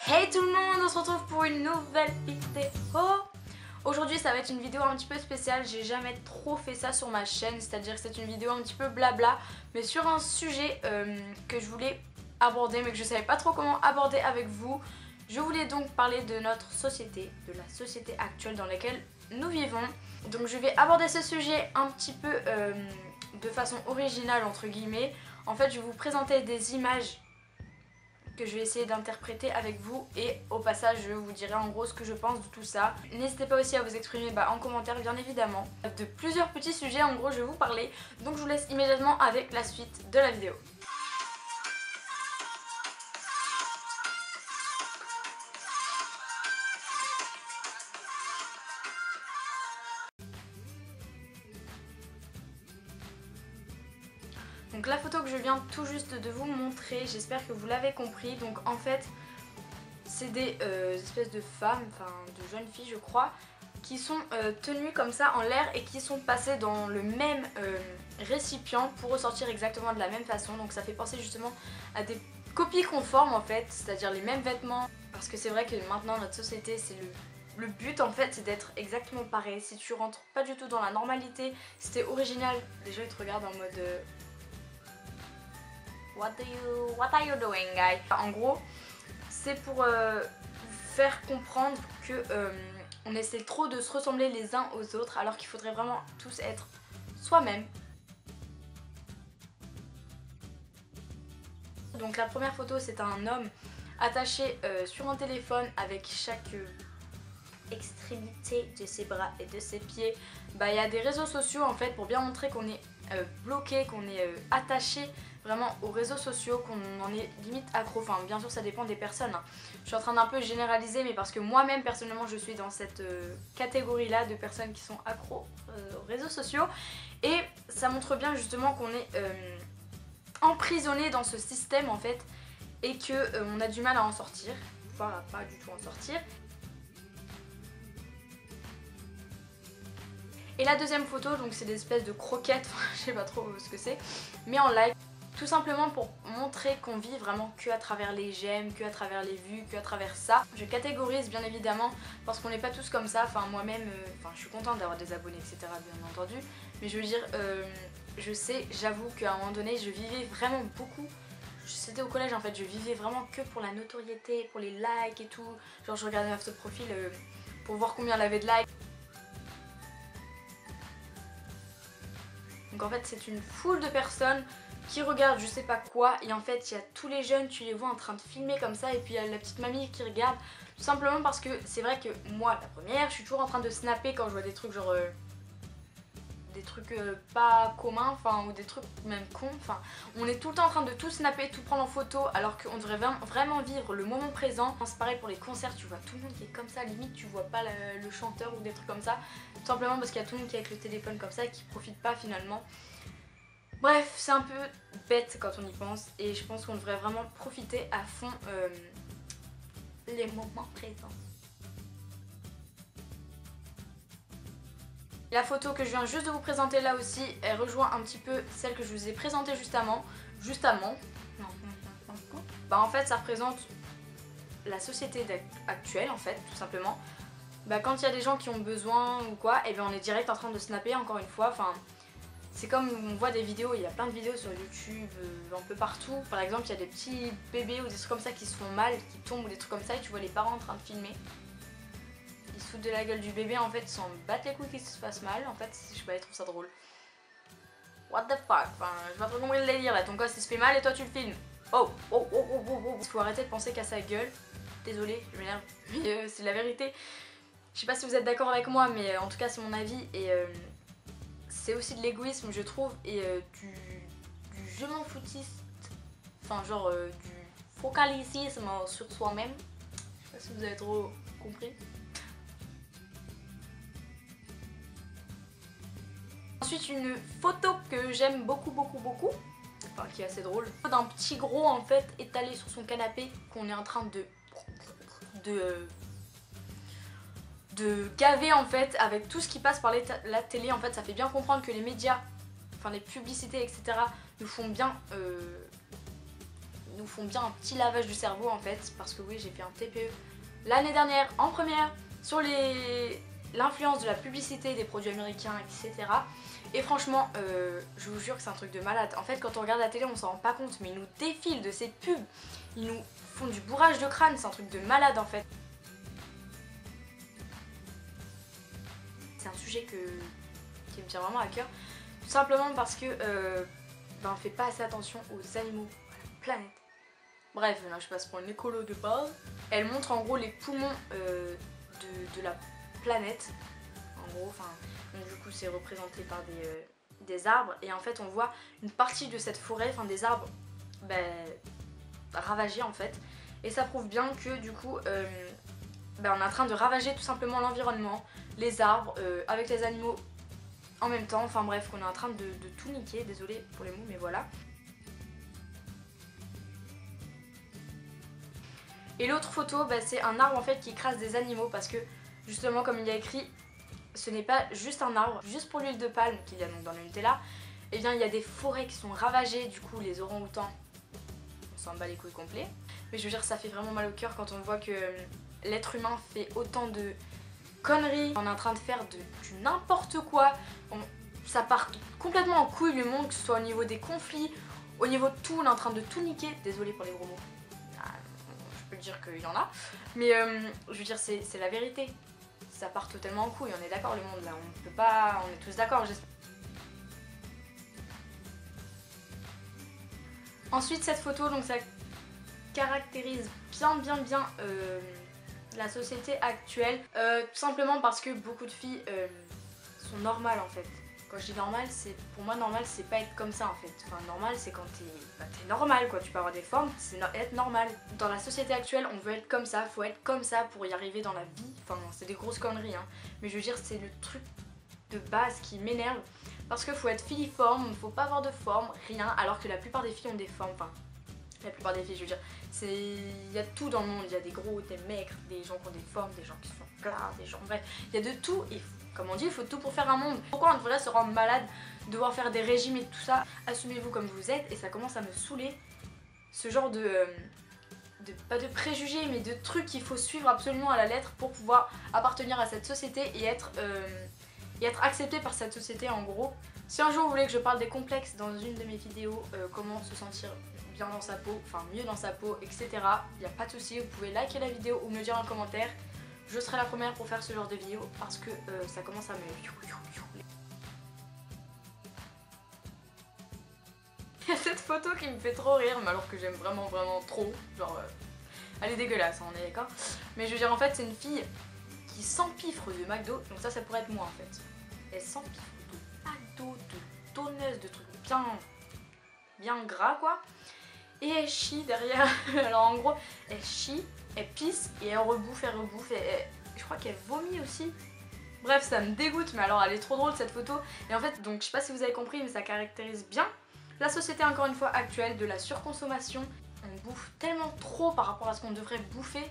Hey tout le monde, on se retrouve pour une nouvelle vidéo. Aujourd'hui ça va être une vidéo un petit peu spéciale, j'ai jamais trop fait ça sur ma chaîne, c'est-à-dire que c'est une vidéo un petit peu blabla, mais sur un sujet que je voulais aborder mais que je savais pas trop comment aborder avec vous. Je voulais donc parler de notre société, de la société actuelle dans laquelle nous vivons. Donc je vais aborder ce sujet un petit peu de façon originale entre guillemets. En fait je vais vous présenter des images que je vais essayer d'interpréter avec vous et au passage je vous dirai en gros ce que je pense de tout ça. N'hésitez pas aussi à vous exprimer en commentaire bien évidemment. De plusieurs petits sujets en gros je vais vous parler, donc je vous laisse immédiatement avec la suite de la vidéo. Donc la photo que je viens tout juste de vous montrer, j'espère que vous l'avez compris. Donc en fait c'est des espèces de femmes, enfin de jeunes filles je crois, qui sont tenues comme ça en l'air et qui sont passées dans le même récipient pour ressortir exactement de la même façon. Donc ça fait penser justement à des copies conformes en fait, c'est-à-dire les mêmes vêtements. Parce que c'est vrai que maintenant notre société c'est le but en fait c'est d'être exactement pareil. Si tu rentres pas du tout dans la normalité, si t'es original, les gens ils te regardent en mode What are you doing, guy? En gros, c'est pour faire comprendre que on essaie trop de se ressembler les uns aux autres, alors qu'il faudrait vraiment tous être soi-même. Donc la première photo, c'est un homme attaché sur un téléphone avec chaque extrémité de ses bras et de ses pieds. Il y a des réseaux sociaux en fait pour bien montrer qu'on est bloqué, qu'on est attaché vraiment aux réseaux sociaux, qu'on en est limite accro. Enfin bien sûr ça dépend des personnes hein. Je suis en train d'un peu généraliser, mais parce que moi-même personnellement je suis dans cette catégorie là de personnes qui sont accros aux réseaux sociaux. Et ça montre bien justement qu'on est emprisonné dans ce système en fait, et que on a du mal à en sortir, voire à pas du tout en sortir. Et la deuxième photo, donc c'est des espèces de croquettes, je sais pas trop ce que c'est, mais en live. Tout simplement pour montrer qu'on vit vraiment que à travers les j'aime, que à travers les vues, que à travers ça. Je catégorise bien évidemment parce qu'on n'est pas tous comme ça. Enfin moi-même, je suis contente d'avoir des abonnés etc bien entendu. Mais je veux dire, je sais, j'avoue qu'à un moment donné je vivais vraiment beaucoup. C'était au collège en fait, je vivais vraiment que pour la notoriété, pour les likes et tout. Genre je regardais ma photo de profil pour voir combien elle avait de likes. Donc en fait c'est une foule de personnes qui regardent je sais pas quoi, et en fait il y a tous les jeunes, tu les vois en train de filmer comme ça, et puis il y a la petite mamie qui regarde, tout simplement parce que c'est vrai que moi la première je suis toujours en train de snapper quand je vois des trucs genre des trucs pas communs, enfin ou des trucs même cons, enfin on est tout le temps en train de tout snapper, tout prendre en photo, alors qu'on devrait vraiment vivre le moment présent. C'est pareil pour les concerts, tu vois tout le monde qui est comme ça, limite tu vois pas le chanteur ou des trucs comme ça, tout simplement parce qu'il y a tout le monde qui est avec le téléphone comme ça et qui profite pas finalement. Bref, c'est un peu bête quand on y pense, et je pense qu'on devrait vraiment profiter à fond les moments présents. La photo que je viens juste de vous présenter là aussi, elle rejoint un petit peu celle que je vous ai présentée justement. En fait ça représente la société actuelle en fait, tout simplement. Quand il y a des gens qui ont besoin ou quoi, et on est direct en train de snapper encore une fois. Enfin, c'est comme on voit des vidéos, il y a plein de vidéos sur YouTube, un peu partout. Par exemple, il y a des petits bébés ou des trucs comme ça qui se font mal, qui tombent ou des trucs comme ça, et tu vois les parents en train de filmer. Ils se foutent de la gueule du bébé, en fait, ils s'en battent les couilles qu'il se fasse mal. En fait, je sais pas, ils trouvent ça drôle. What the fuck, enfin, je pas trop compris le délire là, ton gosse il se fait mal et toi tu le filmes. Oh. Il faut arrêter de penser qu'à sa gueule. Désolée, je m'énerve, mais c'est la vérité. Je sais pas si vous êtes d'accord avec moi, mais en tout cas c'est mon avis, et c'est aussi de l'égoïsme je trouve, et du je m'en foutiste, enfin genre du focalicisme sur soi-même. Je sais pas si vous avez trop compris. Ensuite une photo que j'aime beaucoup, enfin qui est assez drôle, d'un petit gros en fait étalé sur son canapé qu'on est en train de gaver en fait avec tout ce qui passe par la télé. En fait ça fait bien comprendre que les médias, enfin les publicités etc nous font bien nous font bien un petit lavage du cerveau en fait, parce que oui, j'ai fait un TPE l'année dernière en première sur l'influence de la publicité des produits américains, etc. Et franchement, je vous jure que c'est un truc de malade. En fait, quand on regarde la télé, on s'en rend pas compte, mais ils nous défilent de ces pubs. Ils nous font du bourrage de crâne, c'est un truc de malade en fait. C'est un sujet qui me tient vraiment à cœur. Tout simplement parce que on fait pas assez attention aux animaux, à la planète. Bref, là je passe pour une écolo de base. Elle montre en gros les poumons de la planète. En gros, enfin, donc du coup c'est représenté par des arbres. Et en fait on voit une partie de cette forêt, enfin des arbres ravagés en fait. Et ça prouve bien que du coup on est en train de ravager tout simplement l'environnement, les arbres, avec les animaux en même temps. Enfin bref, qu'on est en train de tout niquer, désolée pour les mots mais voilà. Et l'autre photo, c'est un arbre en fait qui écrase des animaux parce que justement comme il y a écrit, ce n'est pas juste un arbre, juste pour l'huile de palme qu'il y a donc dans le Nutella, et bien il y a des forêts qui sont ravagées, du coup les orang-outans, on s'en bat les couilles complets. Mais je veux dire, ça fait vraiment mal au cœur quand on voit que l'être humain fait autant de conneries. On est en train de faire du n'importe quoi, ça part complètement en couille le monde, que ce soit au niveau des conflits, au niveau de tout, on est en train de tout niquer, désolée pour les gros mots. Je peux dire qu'il y en a, mais je veux dire c'est la vérité, ça part totalement en couille, on est d'accord le monde là, on peut pas, on est tous d'accord j'espère. Ensuite cette photo, donc ça caractérise bien la société actuelle, tout simplement parce que beaucoup de filles sont normales en fait. Quand je dis normal, pour moi normal c'est pas être comme ça en fait. Enfin normal c'est quand t'es normal quoi, tu peux avoir des formes, c'est être normal. Dans la société actuelle on veut être comme ça, faut être comme ça pour y arriver dans la vie. Enfin c'est des grosses conneries hein. Mais je veux dire c'est le truc de base qui m'énerve. Parce qu'il faut être filiforme, faut pas avoir de forme, rien. Alors que la plupart des filles ont des formes, enfin la plupart des filles je veux dire. Il y a tout dans le monde, il y a des gros, des maigres, des gens qui ont des formes, des gens qui sont plats, des gens bref. Il y a de tout et comme on dit, il faut tout pour faire un monde. Pourquoi on devrait se rendre malade, devoir faire des régimes et tout ça? Assumez-vous comme vous êtes et ça commence à me saouler. Ce genre pas de préjugés mais de trucs qu'il faut suivre absolument à la lettre pour pouvoir appartenir à cette société et être accepté par cette société en gros. Si un jour vous voulez que je parle des complexes dans une de mes vidéos, comment se sentir bien dans sa peau, enfin mieux dans sa peau, etc. Il n'y a pas de souci, vous pouvez liker la vidéo ou me le dire en commentaire. Je serai la première pour faire ce genre de vidéo parce que ça commence à me... Il y a cette photo qui me fait trop rire, mais alors que j'aime vraiment trop. Genre, elle est dégueulasse, on est d'accord. Mais je veux dire, en fait, c'est une fille qui s'empiffre de McDo. Donc ça pourrait être moi en fait. Elle s'empiffre de McDo, de donneuse, de trucs bien gras quoi. Et elle chie derrière. Alors en gros, elle chie, elle pisse et elle rebouffe. Et je crois qu'elle vomit aussi. Bref, ça me dégoûte, mais alors elle est trop drôle cette photo. Et en fait, donc je sais pas si vous avez compris, mais ça caractérise bien la société encore une fois actuelle de la surconsommation. On bouffe tellement trop par rapport à ce qu'on devrait bouffer.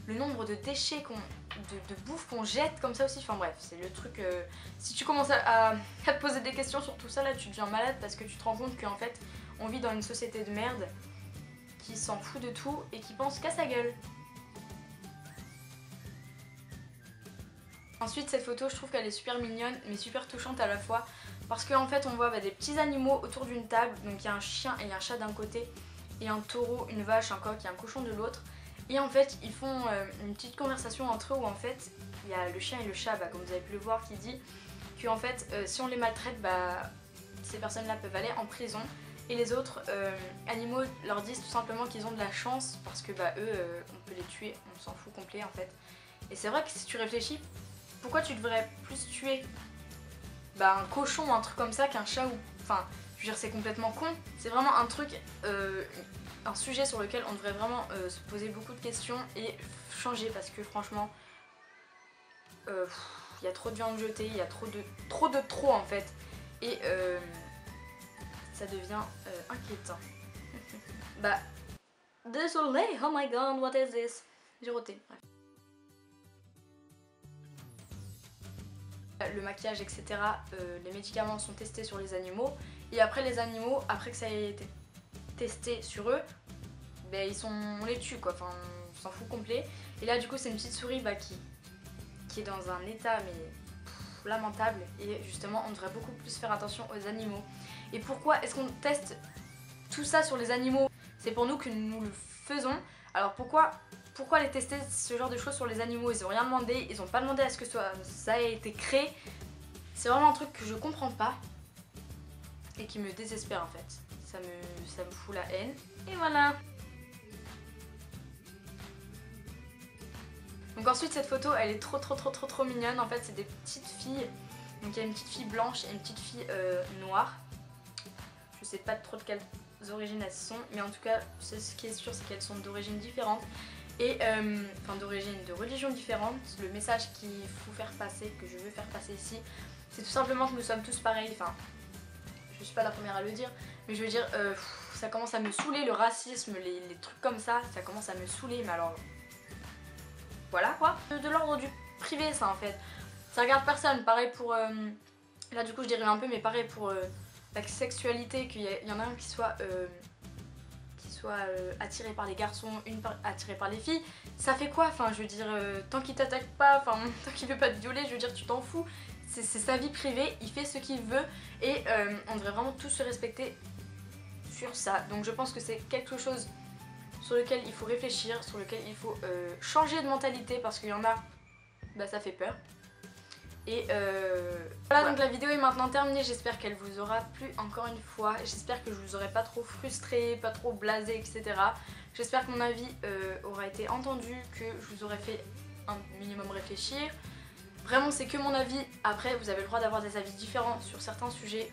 Le nombre de déchets de bouffe qu'on jette comme ça aussi, enfin bref, c'est le truc, si tu commences à te poser des questions sur tout ça là, tu deviens malade parce que tu te rends compte qu'en fait on vit dans une société de merde qui s'en fout de tout et qui pense qu'à sa gueule. Ensuite cette photo je trouve qu'elle est super mignonne mais super touchante à la fois parce qu'en fait on voit des petits animaux autour d'une table, donc il y a un chien et un chat d'un côté et un taureau, une vache, un coq et un cochon de l'autre. Et en fait ils font une petite conversation entre eux où en fait il y a le chien et le chat, comme vous avez pu le voir, qui dit que en fait si on les maltraite, ces personnes là peuvent aller en prison. Et les autres animaux leur disent tout simplement qu'ils ont de la chance parce que eux on peut les tuer, on s'en fout complet en fait. Et c'est vrai que si tu réfléchis, pourquoi tu devrais plus tuer un cochon ou un truc comme ça qu'un chat ou... Enfin, je veux dire c'est complètement con. C'est vraiment un truc, un sujet sur lequel on devrait vraiment se poser beaucoup de questions et changer parce que franchement, il y a trop de viande jetée, il y a trop en fait. Et ça devient inquiétant. Désolé, oh my god, what is this? J'ai roté. Bref. Le maquillage, etc., les médicaments sont testés sur les animaux et après les animaux, après que ça ait été tester sur eux, ben on les tue quoi, enfin on s'en fout complet. Et là du coup c'est une petite souris qui est dans un état mais lamentable, et justement on devrait beaucoup plus faire attention aux animaux. Et pourquoi est-ce qu'on teste tout ça sur les animaux? C'est pour nous que nous le faisons. Alors pourquoi les tester ce genre de choses sur les animaux? Ils ont rien demandé, ils ont pas demandé à ce que ça ait été créé. C'est vraiment un truc que je comprends pas et qui me désespère en fait. Ça me fout la haine. Et voilà. Donc ensuite cette photo elle est trop mignonne. En fait c'est des petites filles. Donc il y a une petite fille blanche et une petite fille noire. Je sais pas trop de quelles origines elles sont, mais en tout cas ce qui est sûr c'est qu'elles sont d'origines différentes. Et enfin de religions différentes. Le message qu'il faut faire passer, que je veux faire passer ici, c'est tout simplement que nous sommes tous pareils. Enfin, je suis pas la première à le dire, mais je veux dire, ça commence à me saouler le racisme, les trucs comme ça commence à me saouler, mais alors voilà quoi. De l'ordre du privé ça en fait, ça regarde personne. Pareil pour, là du coup je dérive un peu, mais pareil pour la sexualité, qu'il y en a un qui soit attiré par les garçons, une attirée par les filles, ça fait quoi? Enfin je veux dire, tant qu'il t'attaque pas, enfin tant qu'il veut pas te violer, je veux dire tu t'en fous, c'est sa vie privée, il fait ce qu'il veut, et on devrait vraiment tous se respecter sur ça. Donc je pense que c'est quelque chose sur lequel il faut réfléchir, sur lequel il faut changer de mentalité, parce qu'il y en a, bah ça fait peur. Et voilà, donc la vidéo est maintenant terminée, j'espère qu'elle vous aura plu encore une fois, j'espère que je vous aurai pas trop frustré, pas trop blasé, etc. J'espère que mon avis aura été entendu, que je vous aurai fait un minimum réfléchir. Vraiment c'est que mon avis, après vous avez le droit d'avoir des avis différents sur certains sujets.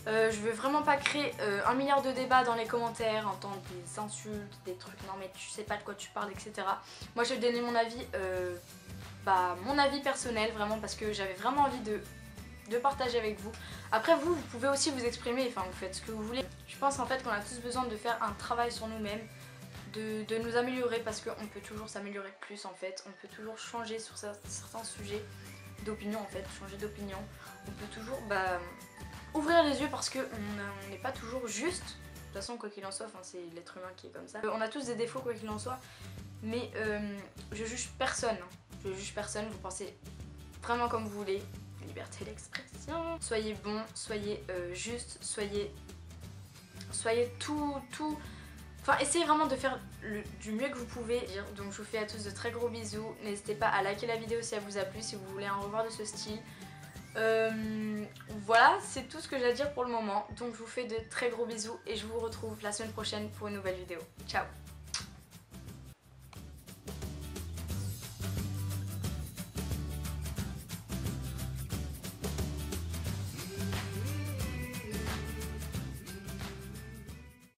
Je veux vraiment pas créer 1 milliard de débats dans les commentaires, entendre des insultes, des trucs, non mais tu sais pas de quoi tu parles, etc. Moi je vais donner mon avis, mon avis personnel vraiment, parce que j'avais vraiment envie de partager avec vous. Après vous pouvez aussi vous exprimer, enfin vous faites ce que vous voulez. Je pense en fait qu'on a tous besoin de faire un travail sur nous-mêmes, de nous améliorer, parce qu'on peut toujours s'améliorer plus en fait. On peut toujours changer sur certains sujets d'opinion en fait, changer d'opinion. On peut toujours ouvrir les yeux, parce qu'on n'est pas toujours juste. De toute façon quoi qu'il en soit, c'est l'être humain qui est comme ça. On a tous des défauts quoi qu'il en soit, mais je juge personne. Je juge personne, vous pensez vraiment comme vous voulez. Liberté d'expression. Soyez bon, soyez juste, soyez tout. Enfin, essayez vraiment de faire du mieux que vous pouvez. Donc je vous fais à tous de très gros bisous. N'hésitez pas à liker la vidéo si elle vous a plu, si vous voulez un revoir de ce style. Voilà, c'est tout ce que j'ai à dire pour le moment. Donc je vous fais de très gros bisous et je vous retrouve la semaine prochaine pour une nouvelle vidéo. Ciao!